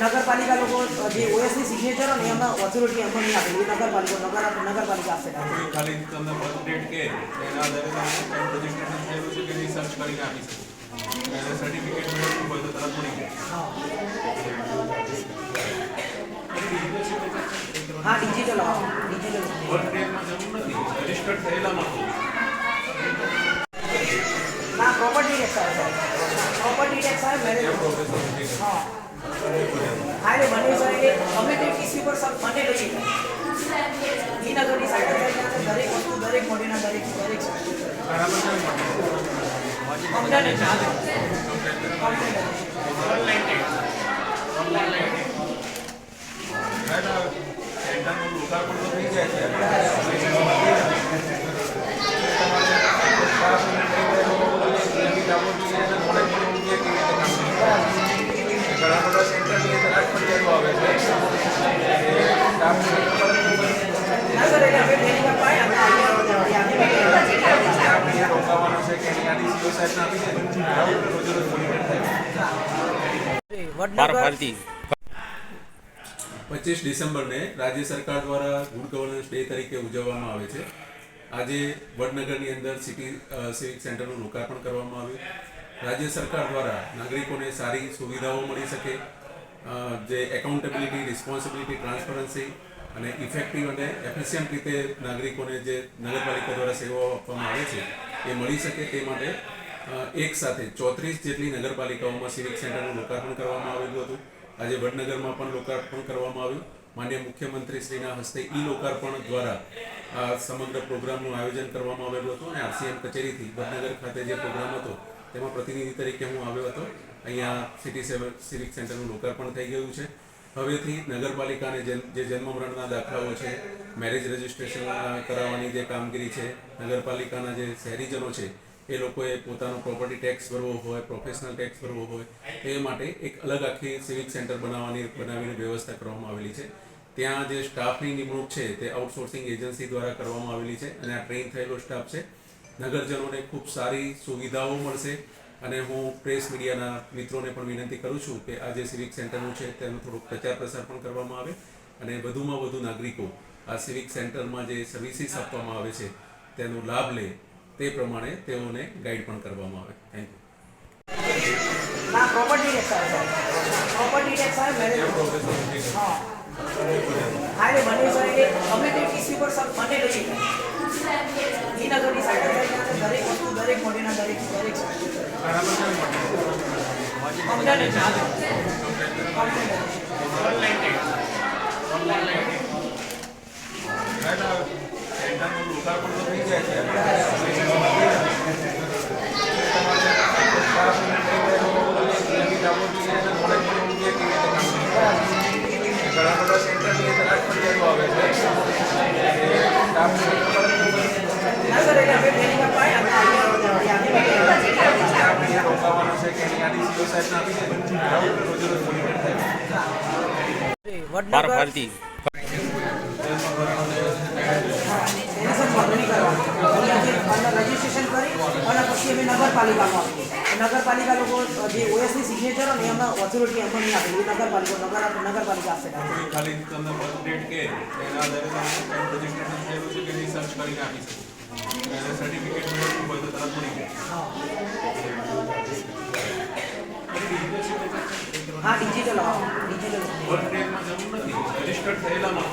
नगरपालिका लोग जे ओएसनी सिग्नेचर और नियम ऑथोरिटी हम नहीं आते नगरपालिका आपसे खाली તમને બર્થ ડેટ કે એના આધારે તમે રજીસ્ટ્રેશન થયેલું છે કે નહીં સર્ચ કરીને આપી શકો અને સર્ટિફિકેટ મેળવવું હોય તો તરત મળી જાય હા ડિજિટલ બર્થ ડેટમાં જરૂર નથી રજીસ્ટર્ડ થયેલામાં ના પ્રોપર્ટી ટેક્સ આવે મેરેજ હા હાલે બને છે કે કમ્યુનિટી ઇશ્યુ પર સર મને લઈ ઈ નગરની સાઈડ દરેક વસ્તુ દરેક મોડેલના દરેક ઓનલાઈન ચાલે સેન્ટરનું લોકાર્પણ તો થઈ જાય છે ઘણા બધા સેન્ટરની અંદર આજ ફરિયાદો આવે છે રોકાવાનો છે કે એની યાદી સીઓ સાહેબ આપી દે રોજ રોજ મોનિટર થાય 25 ડિસેમ્બરને રાજ્ય સરકાર દ્વારા ગુડ ગવર્નન્સ ડે તરીકે ઉજવવામાં આવે છે. આજે વડનગરની અંદર સિટી સિવિક સેન્ટરનું લોકાર્પણ કરવામાં આવ્યું. રાજ્ય સરકાર દ્વારા નાગરિકોને સારી સુવિધાઓ મળી શકે, જે એકાઉન્ટેબિલિટી, રિસ્પોન્સિબિલિટી, ટ્રાન્સપરન્સી અને ઇફેક્ટિવ અને એફિશિયન્ટ રીતે નાગરિકોને જે નગરપાલિકા દ્વારા સેવાઓ આપવામાં આવે છે એ મળી શકે તે માટે એક સાથે 34 જેટલી નગરપાલિકાઓમાં સિવિક સેન્ટરનું લોકાર્પણ કરવામાં આવેલું હતું. આજે વડનગરમાં પણ લોકાર્પણ કરવામાં આવ્યું. માનનીય મુખ્યમંત્રીશ્રીના હસ્તે ઈ લોકાર્પણ દ્વારા આ સમગ્ર પ્રોગ્રામનું આયોજન કરવામાં આવેલું હતું અને આરસીએમ કચેરીથી વડનગર ખાતે જે પ્રોગ્રામ હતો તેમાં પ્રતિનિધિ તરીકે હું આવ્યો હતો. અહીંયા સિટી સિવિક સેન્ટરનું લોકાર્પણ થઈ ગયું છે. હવેથી નગરપાલિકાને જે જન્મ મરણના દાખલાઓ છે, મેરેજ રજિસ્ટ્રેશન કરાવવાની જે કામગીરી છે, નગરપાલિકાના જે શહેરીજનો છે એ લોકોએ પોતાનો પ્રોપર્ટી ટેક્સ ભરવો હોય, પ્રોફેશનલ ટેક્સ ભરવો હોય, એ માટે એક અલગ આખી સિવિક સેન્ટર બનાવીને વ્યવસ્થા કરવામાં આવેલી છે. ત્યાં જે સ્ટાફની નિમણૂક છે તે આઉટસોર્સિંગ એજન્સી દ્વારા કરવામાં આવેલી છે અને આ ટ્રેન થયેલો સ્ટાફ છે. નગરજનોને ખૂબ સારી સુવિધાઓ મળશે અને હું પ્રેસ મીડિયાના મિત્રોને પણ વિનંતી કરું છું કે આ જે સિવિક સેન્ટરનું છે તેનો થોડોક પ્રચાર પ્રસાર પણ કરવામાં આવે અને વધુમાં વધુ નાગરિકો આ સિવિક સેન્ટરમાં જે સર્વિસીસ આપવામાં આવે છે તેનો લાભ લે તે પ્રમાણે તેઓને ગાઈડ પણ કરવામાં આવે. Thank you. ના પ્રોપર્ટી ટેક્સ આવે મેરેજ હા હાલે બને છે કે કમ્યુનિટી ઇશ્યુ પર સર મને લઈ ઈ નગરની સાઈડ દરેક વસ્તુ દરેક મોડેલના દરેક ઓનલાઈન ચાલે સેન્ટરનું લોકાર્પણ તો થઈ જાય છે અરજી એને સર નોંધણી કરવાની રજીસ્ટ્રેશન કરી અને પછી અમે નગરપાલિકામાં આપીએ. નગરપાલિકા લોકો જે ઓએસની સિગ્નેચર હોય ને એમાં ઓથોરિટી એમાં નહીં આપે, નગરપાલિકા આપશે. ખાલી તમને બર્થ ડેટ કે એના આધારે તમે રજીસ્ટ્રેશન થયેલું છે કે નહીં સર્ચ કરીને આપી શકો. અને સર્ટિફિકેટ મેળવવું હોય તો તરત મળી જાય. હા ડિજિટલ ડિજિટલ બર્થ ડેટમાં જરૂર નથી, રજીસ્ટર્ડ થયેલામાં